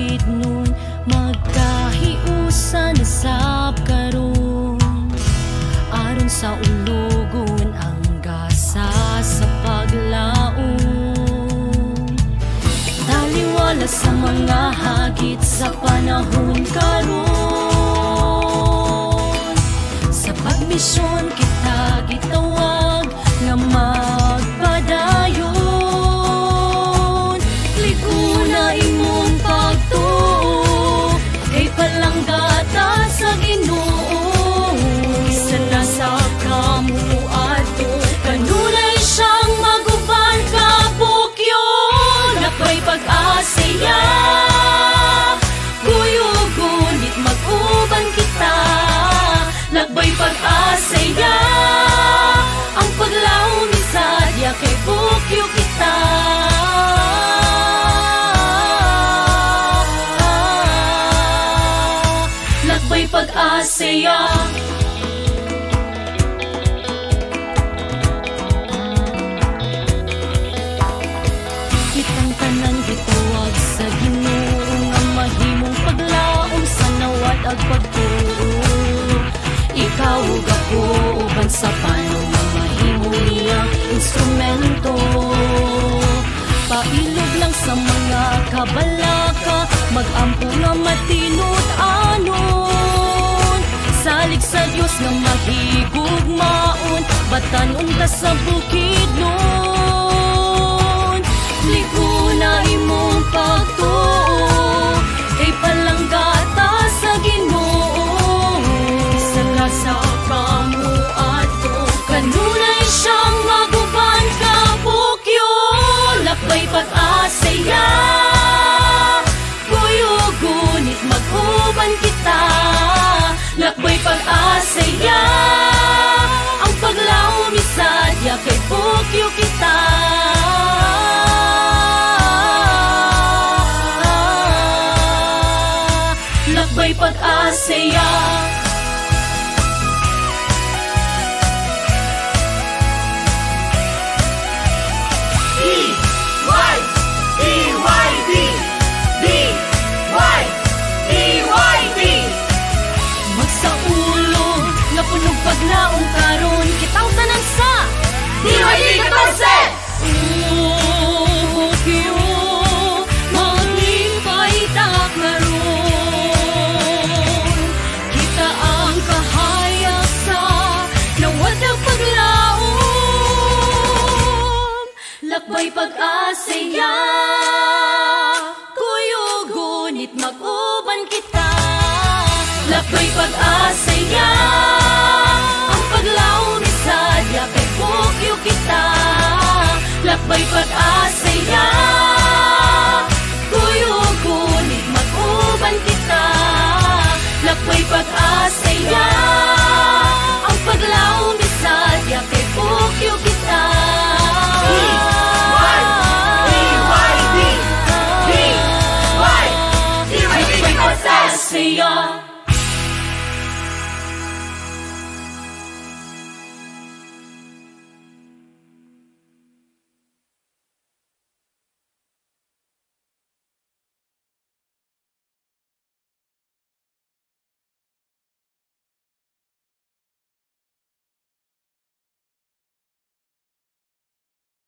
bukid nun, magkahiusan na sab karon. Aron sa ulugon ang gasa sa paglaom. Taliwala sa mga hagit sa panahon karon. Sa pagmisyon kita gitawag nga magpadayon. Liguna imong pagtuo kay palanggata sa Ginoo. Isa na sa kamuadto kanunay siyang maguban kabukyo. Napay pag-asaya guyugunit mag-uban kita. Nagbay pag-asaya ang paglaom ni sadya kay bukyo kita. Nagbay pag-asaya. Kitang tanan gituwag sa Ginoo nga mahimong paglaom sa nawat ag pagtuo. Ikaw ug ako uban sa pano nga mahimong iyang instrumento. Pailog lang sa mga kabalaka, mag-ampo nga matinut anon. Salig sa Dios nga mahigugmaon, batanon ka sa bukid nun. Liguna imong pagtuo kay palanggata sa Ginoo. Isa ka sa kamuadto kanunay siyang maguban kabukyo. Lakbay pag-asaya guyugunit mag-uban kita. Lakbay pag-asaya ang paglaom ni sadya kay bukyo kita. Lakbay pag-asaya. Magsaulo nga punog paglaong karon kitang tanan sa DYD 14. Bukyo maglipay ta karon. Kita ang kahayag sa nawat ang paglaom. Lakbay pag-asaya guyugunit mag-uban kita. Lakbay pag-asaya ang paglaom ni sadya kay bukyo kita. Lakbay pag-asaya guyugunit mag-uban kita. Lakbay pag-asaya ang paglaom ni sadya kay bukyo kita. DYD 14.